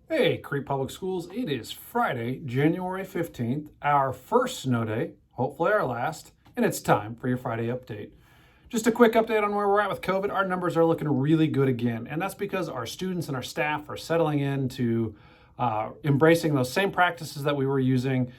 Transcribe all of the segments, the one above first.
Hey, Crete Public Schools, it is Friday, January 15th, our first snow day, hopefully our last, and it's time for your Friday update. Just a quick update on where we're at with COVID. Our numbers are looking really good again, and that's because our students and our staff are settling into embracing those same practices that we were using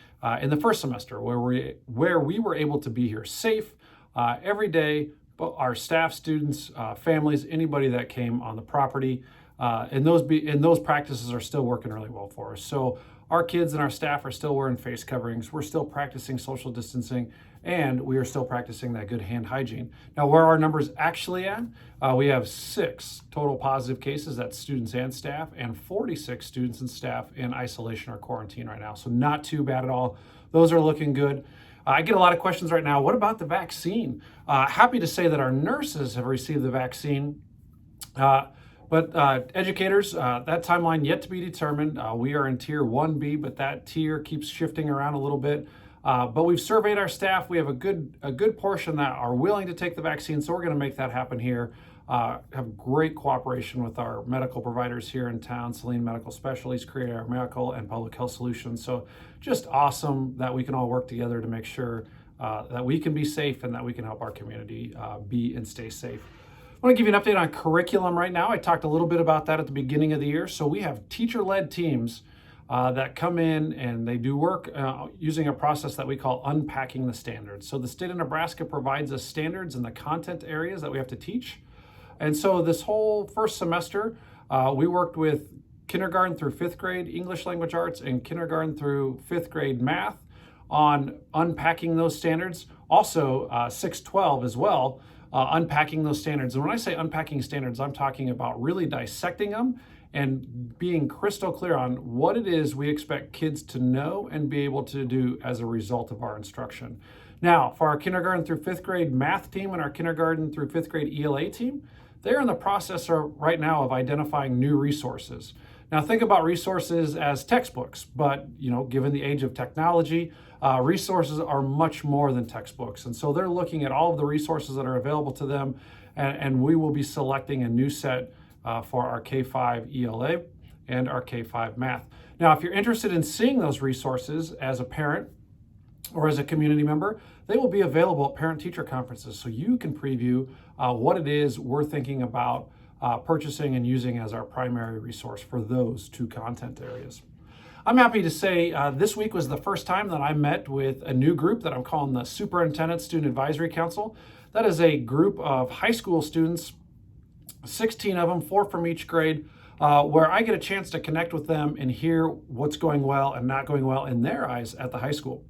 in the first semester, where we were able to be here safe every day. But our staff, students, families, anybody that came on the property, and those practices are still working really well for us. So our kids and our staff are still wearing face coverings. We're still practicing social distancing, and we are still practicing that good hand hygiene. Now, where our numbers actually at, we have 6 total positive cases, that's students and staff, and 46 students and staff in isolation or quarantine right now. So not too bad at all. Those are looking good. I get a lot of questions right now. What about the vaccine? Happy to say that our nurses have received the vaccine. But educators, that timeline yet to be determined. We are in tier 1B, but that tier keeps shifting around a little bit. But we've surveyed our staff. We have a good portion that are willing to take the vaccine, so we're going to make that happen here. Have great cooperation with our medical providers here in town, Saline Medical Specialties, Create Our Medical, and Public Health Solutions. So just awesome that we can all work together to make sure that we can be safe and that we can help our community be and stay safe. I want to give you an update on curriculum right now. I talked a little bit about that at the beginning of the year. So we have teacher-led teams that come in and they do work using a process that we call unpacking the standards. So the state of Nebraska provides us standards in the content areas that we have to teach. And so this whole first semester, we worked with kindergarten through 5th grade English language arts and kindergarten through 5th grade math on unpacking those standards. Also 6-12 as well. Unpacking those standards. And when I say unpacking standards, I'm talking about really dissecting them and being crystal clear on what it is we expect kids to know and be able to do as a result of our instruction. Now, for our kindergarten through 5th grade math team and our kindergarten through 5th grade ELA team, they're in the process right now of identifying new resources. Now, think about resources as textbooks, but given the age of technology, resources are much more than textbooks. And so they're looking at all of the resources that are available to them, and we will be selecting a new set for our K-5 ELA and our K-5 math. Now, if you're interested in seeing those resources as a parent or as a community member, they will be available at parent-teacher conferences, so you can preview what it is we're thinking about purchasing and using as our primary resource for those 2 content areas. I'm happy to say this week was the first time that I met with a new group that I'm calling the Superintendent Student Advisory Council. That is a group of high school students, 16 of them, 4 from each grade, where I get a chance to connect with them and hear what's going well and not going well in their eyes at the high school.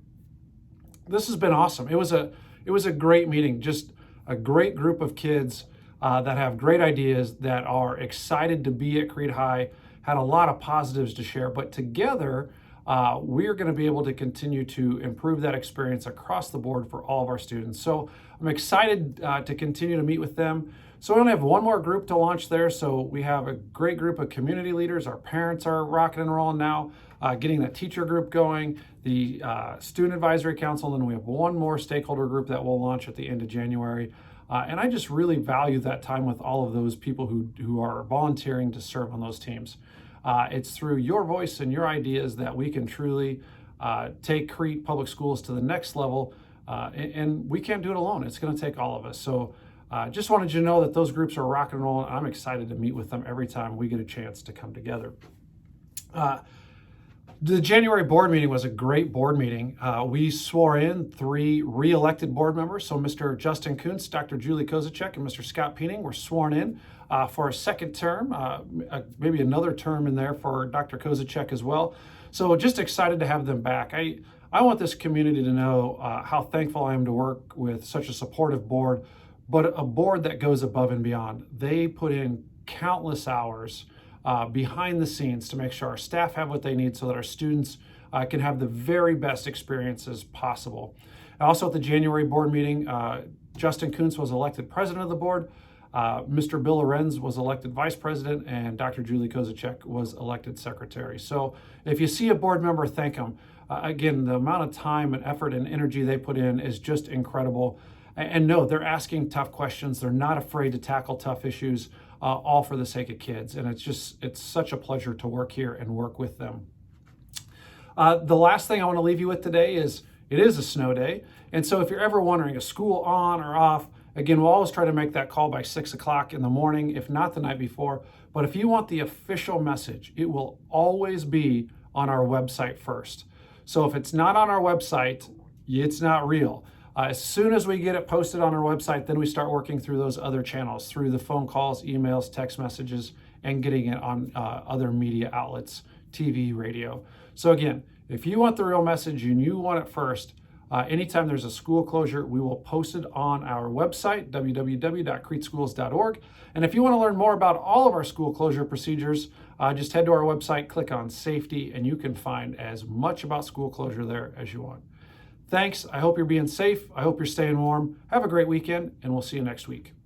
This has been awesome. It was a great meeting, just a great group of kids that have great ideas, that are excited to be at Crete High, had a lot of positives to share, but together we're going to be able to continue to improve that experience across the board for all of our students. So I'm excited to continue to meet with them. So we only have one more group to launch there. So we have a great group of community leaders. Our parents are rocking and rolling now, getting that teacher group going, the Student Advisory Council, and then we have one more stakeholder group that will launch at the end of January. And I just really value that time with all of those people who are volunteering to serve on those teams. It's through your voice and your ideas that we can truly take Crete Public Schools to the next level, and we can't do it alone. It's going to take all of us. So just wanted you to know that those groups are rock and roll. I'm excited to meet with them every time we get a chance to come together. The January board meeting was a great board meeting. We swore in 3 re-elected board members. So Mr. Justin Kuntz, Dr. Julie Kozacek, and Mr. Scott Peening were sworn in for a second term, maybe another term in there for Dr. Kozacek as well. So just excited to have them back. I want this community to know how thankful I am to work with such a supportive board, but a board that goes above and beyond. They put in countless hours behind the scenes to make sure our staff have what they need so that our students can have the very best experiences possible. Also at the January board meeting, Justin Kuntz was elected president of the board, Mr. Bill Lorenz was elected vice president, and Dr. Julie Kozacek was elected secretary. So if you see a board member, thank them. Again, the amount of time and effort and energy they put in is just incredible. And no, they're asking tough questions. They're not afraid to tackle tough issues. all for the sake of kids. And it's such a pleasure to work here and work with them. The last thing I want to leave you with today is it is a snow day. And so if you're ever wondering, is school on or off? Again, we'll always try to make that call by 6 o'clock in the morning, if not the night before. But if you want the official message, it will always be on our website first. So if it's not on our website, it's not real. As soon as we get it posted on our website, then we start working through those other channels, through the phone calls, emails, text messages, and getting it on other media outlets, TV, radio. So again, if you want the real message and you want it first, anytime there's a school closure, we will post it on our website, www.creteschools.org. And if you want to learn more about all of our school closure procedures, just head to our website, click on safety, and you can find as much about school closure there as you want. Thanks. I hope you're being safe. I hope you're staying warm. Have a great weekend, and we'll see you next week.